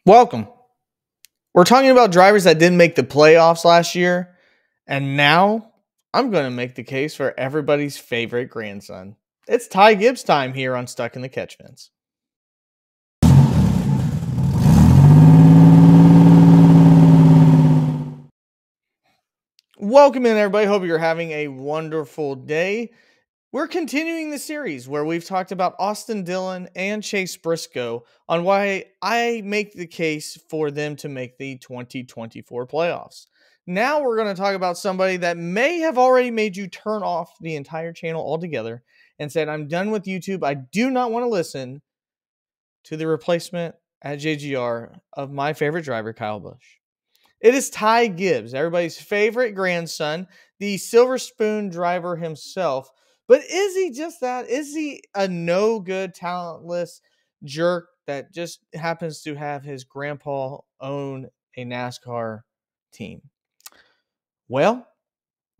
Welcome. We're talking about drivers that didn't make the playoffs last year, and now I'm going to make the case for everybody's favorite grandson. It's Ty Gibbs time here on Stuck in the Catch Fence. Welcome in, everybody. Hope you're having a wonderful day. We're continuing the series where we've talked about Austin Dillon and Chase Briscoe on why I make the case for them to make the 2024 playoffs. Now we're going to talk about somebody that may have already made you turn off the entire channel altogether and said, I'm done with YouTube. I do not want to listen to the replacement at JGR of my favorite driver, Kyle Busch. It is Ty Gibbs, everybody's favorite grandson, the Silver Spoon driver himself. But is he just that? Is he a no good, talentless jerk that just happens to have his grandpa own a NASCAR team? Well,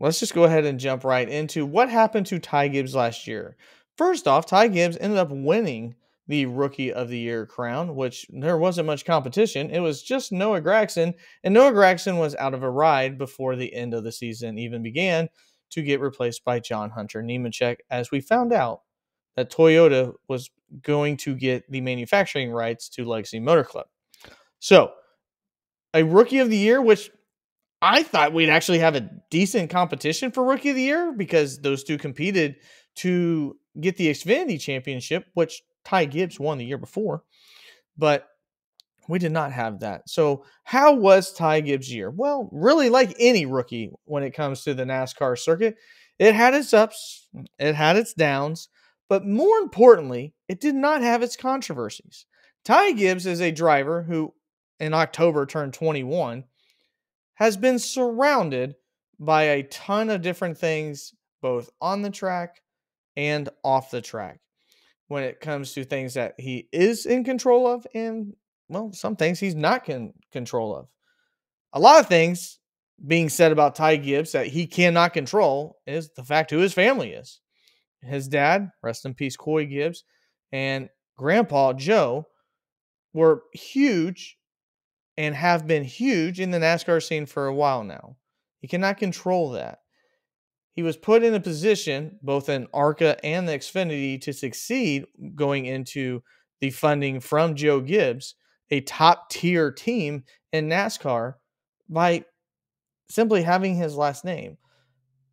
let's just go ahead and jump right into what happened to Ty Gibbs last year. First off, Ty Gibbs ended up winning the Rookie of the Year crown, which there wasn't much competition. It was just Noah Gragson, and Noah Gragson was out of a ride before the end of the season even began to get replaced by John Hunter Nemechek, as we found out that Toyota was going to get the manufacturing rights to Legacy Motor Club. So, a Rookie of the Year, which I thought we'd actually have a decent competition for Rookie of the Year because those two competed to get the Xfinity Championship, which Ty Gibbs won the year before. But we did not have that. So how was Ty Gibbs' year? Well, really like any rookie when it comes to the NASCAR circuit, it had its ups, it had its downs, but more importantly, it did not have its controversies. Ty Gibbs is a driver who in October turned 21, has been surrounded by a ton of different things, both on the track and off the track, when it comes to things that he is in control of and, well, some things he's not in control of. A lot of things being said about Ty Gibbs that he cannot control is the fact who his family is. His dad, rest in peace, Coy Gibbs, and Grandpa Joe were huge and have been huge in the NASCAR scene for a while now. He cannot control that. He was put in a position, both in ARCA and the Xfinity, to succeed going into the funding from Joe Gibbs, a top tier team in NASCAR, by simply having his last name.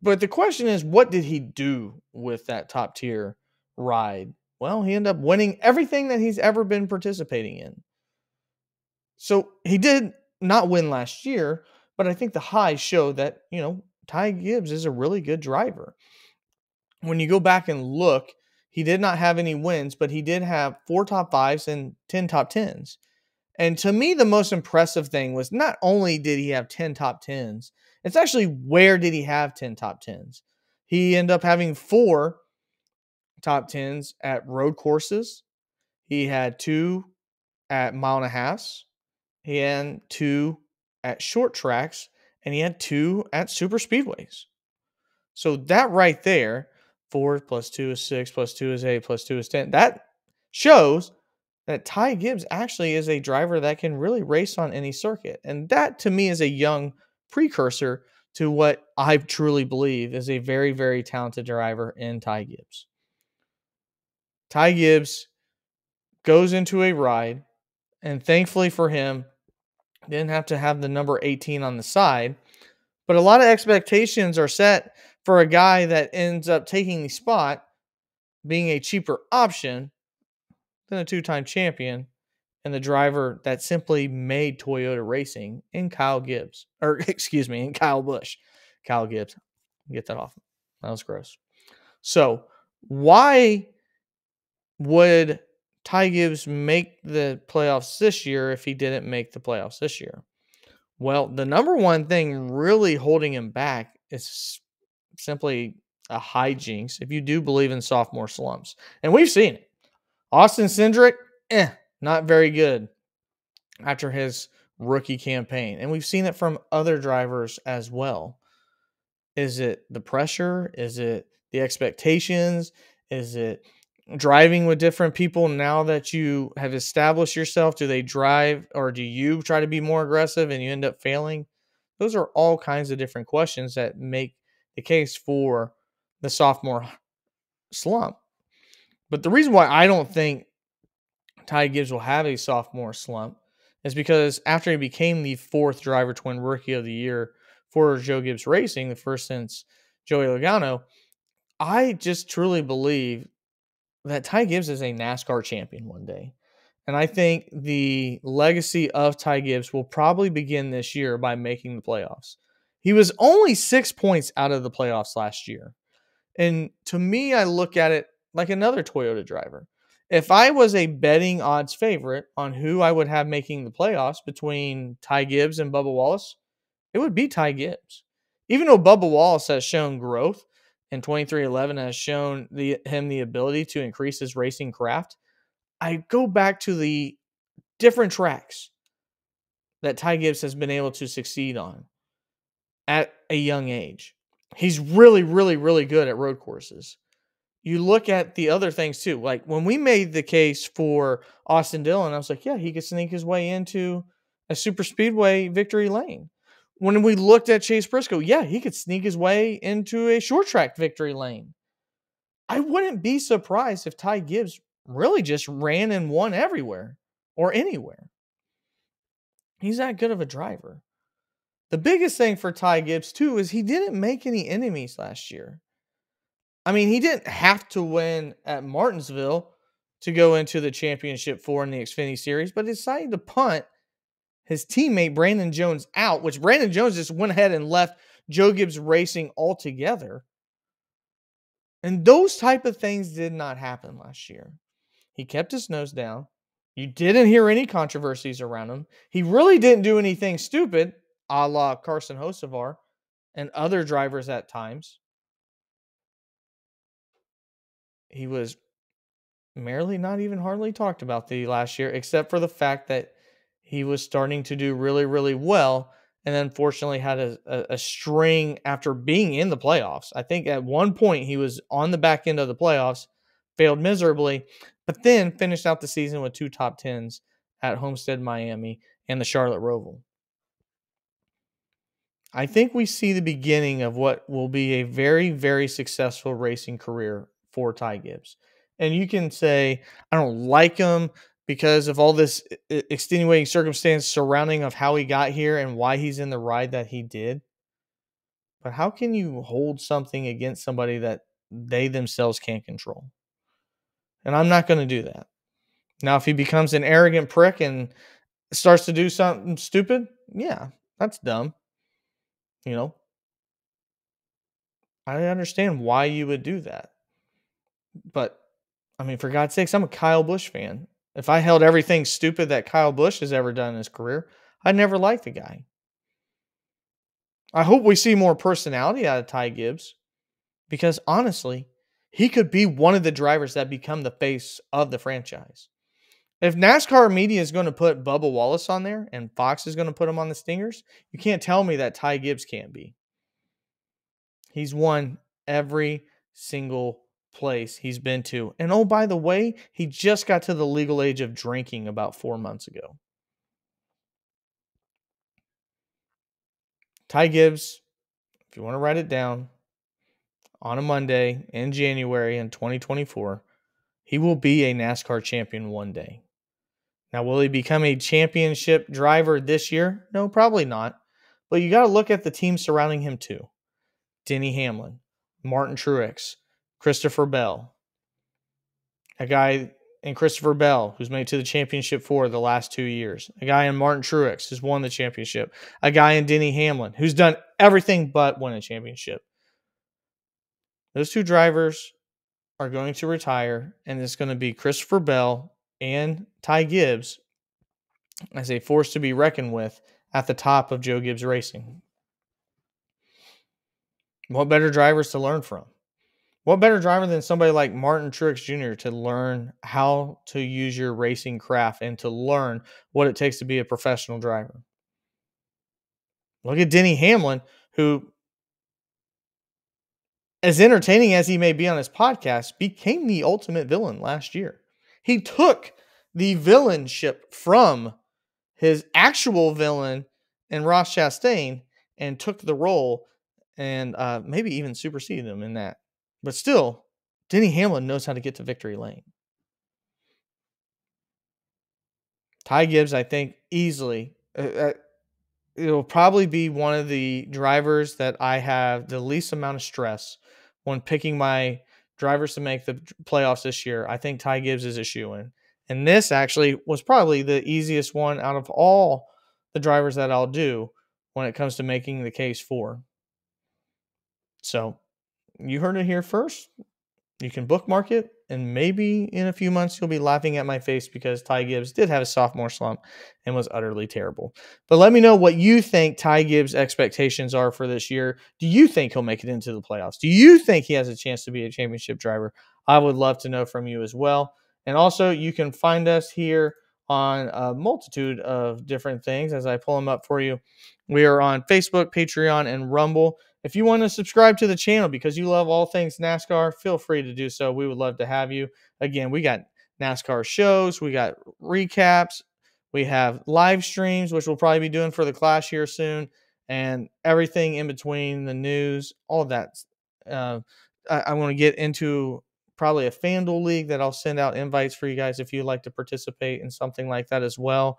But the question is, what did he do with that top tier ride? Well, he ended up winning everything that he's ever been participating in. So he did not win last year, but I think the highs show that, Ty Gibbs is a really good driver. When you go back and look, he did not have any wins, but he did have 4 top 5s and 10 top 10s. And to me, the most impressive thing was not only did he have 10 top 10s, it's actually where did he have 10 top 10s. He ended up having 4 top 10s at road courses. He had 2 at mile and a half. He had 2 at short tracks, and he had 2 at super speedways. So that right there, 4 plus 2 is 6, plus 2 is 8, plus 2 is 10. That shows that Ty Gibbs actually is a driver that can really race on any circuit. And that, to me, is a young precursor to what I truly believe is a very, very talented driver in Ty Gibbs. Ty Gibbs goes into a ride, and thankfully for him, didn't have to have the number 18 on the side. But a lot of expectations are set for a guy that ends up taking the spot, being a cheaper option than a 2-time champion and the driver that simply made Toyota racing in Kyle Gibbs. Or, excuse me, in Kyle Busch. Kyle Gibbs. Get that off. That was gross. So, why would Ty Gibbs make the playoffs this year if he didn't make the playoffs this year? Well, the number one thing really holding him back is simply a hijinks if you do believe in sophomore slumps. And we've seen it. Austin Cindric, not very good after his rookie campaign. And we've seen it from other drivers as well. Is it the pressure? Is it the expectations? Is it driving with different people now that you have established yourself? Do they drive or do you try to be more aggressive and you end up failing? Those are all kinds of different questions that make the case for the sophomore slump. But the reason why I don't think Ty Gibbs will have a sophomore slump is because after he became the fourth driver twin rookie of the year for Joe Gibbs Racing, the first since Joey Logano, I just truly believe that Ty Gibbs is a NASCAR champion one day. And I think the legacy of Ty Gibbs will probably begin this year by making the playoffs. He was only 6 points out of the playoffs last year. And to me, I look at it like another Toyota driver. If I was a betting odds favorite on who I would have making the playoffs between Ty Gibbs and Bubba Wallace, it would be Ty Gibbs. Even though Bubba Wallace has shown growth and 2311 has shown him the ability to increase his racing craft, I go back to the different tracks that Ty Gibbs has been able to succeed on at a young age. He's really, really, really good at road courses. You look at the other things too. Like when we made the case for Austin Dillon, I was like, yeah, he could sneak his way into a super speedway victory lane. When we looked at Chase Briscoe, yeah, he could sneak his way into a short track victory lane. I wouldn't be surprised if Ty Gibbs really just ran and won everywhere or anywhere. He's that good of a driver. The biggest thing for Ty Gibbs, too, is he didn't make any enemies last year. I mean, he didn't have to win at Martinsville to go into the championship four in the Xfinity Series, but decided to punt his teammate Brandon Jones out, which Brandon Jones just went ahead and left Joe Gibbs Racing altogether. And those type of things did not happen last year. He kept his nose down. You didn't hear any controversies around him. He really didn't do anything stupid, a la Carson Hocevar and other drivers at times. He was merely not even hardly talked about the last year, except for the fact that he was starting to do really, really well. And unfortunately had a string after being in the playoffs. I think at one point he was on the back end of the playoffs, failed miserably, but then finished out the season with 2 top 10s at Homestead, Miami, and the Charlotte Roval. I think we see the beginning of what will be a very, very successful racing career for Ty Gibbs. And you can say, I don't like him because of all this extenuating circumstance surrounding of how he got here and why he's in the ride that he did. But how can you hold something against somebody that they themselves can't control? And I'm not going to do that. Now, if he becomes an arrogant prick and starts to do something stupid, yeah, that's dumb. You know, I understand why you would do that. But, I mean, for God's sakes, I'm a Kyle Busch fan. If I held everything stupid that Kyle Busch has ever done in his career, I'd never like the guy. I hope we see more personality out of Ty Gibbs because, honestly, he could be one of the drivers that become the face of the franchise. If NASCAR media is going to put Bubba Wallace on there and Fox is going to put him on the Stingers, you can't tell me that Ty Gibbs can't be. He's won every single place he's been to. And oh, by the way, he just got to the legal age of drinking about 4 months ago. Ty Gibbs, if you want to write it down, on a Monday in January in 2024, he will be a NASCAR champion one day. Now, will he become a championship driver this year? No, probably not. But you got to look at the team surrounding him too. Denny Hamlin, Martin Truex, Christopher Bell. A guy in Christopher Bell who's made it to the championship for the last 2 years. A guy in Martin Truex who's won the championship. A guy in Denny Hamlin who's done everything but win a championship. Those 2 drivers are going to retire, and it's going to be Christopher Bell and Ty Gibbs as a force to be reckoned with at the top of Joe Gibbs Racing. What better drivers to learn from? What better driver than somebody like Martin Truex Jr. to learn how to use your racing craft and to learn what it takes to be a professional driver? Look at Denny Hamlin, who as entertaining as he may be on his podcast, became the ultimate villain last year. He took the villainship from his actual villain in Ross Chastain and took the role and maybe even superseded him in that. But still, Denny Hamlin knows how to get to victory lane. Ty Gibbs, I think, easily. It'll probably be one of the drivers that I have the least amount of stress when picking my drivers to make the playoffs this year. I think Ty Gibbs is a shoo-in. And this actually was probably the easiest one out of all the drivers that I'll do when it comes to making the case for. So you heard it here first. You can bookmark it, and maybe in a few months you'll be laughing at my face because Ty Gibbs did have a sophomore slump and was utterly terrible. But let me know what you think Ty Gibbs' expectations are for this year. Do you think he'll make it into the playoffs? Do you think he has a chance to be a championship driver? I would love to know from you as well. And also, you can find us here on a multitude of different things as I pull them up for you. We are on Facebook, Patreon, and Rumble. If you want to subscribe to the channel because you love all things NASCAR, feel free to do so. We would love to have you. Again, we got NASCAR shows, we got recaps, we have live streams, which we'll probably be doing for the Clash here soon, and everything in between, the news, all of that. I want to get into probably a FanDuel league that I'll send out invites for you guys if you'd like to participate in something like that as well.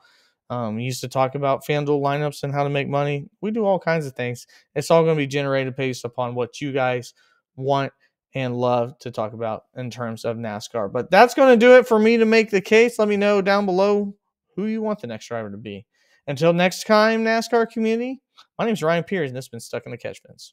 We used to talk about FanDuel lineups and how to make money. We do all kinds of things. It's all going to be generated based upon what you guys want and love to talk about in terms of NASCAR. But that's going to do it for me to make the case. Let me know down below who you want the next driver to be. Until next time, NASCAR community, my name is Ryan Pierce, and this has been Stuck in the Catch Fence.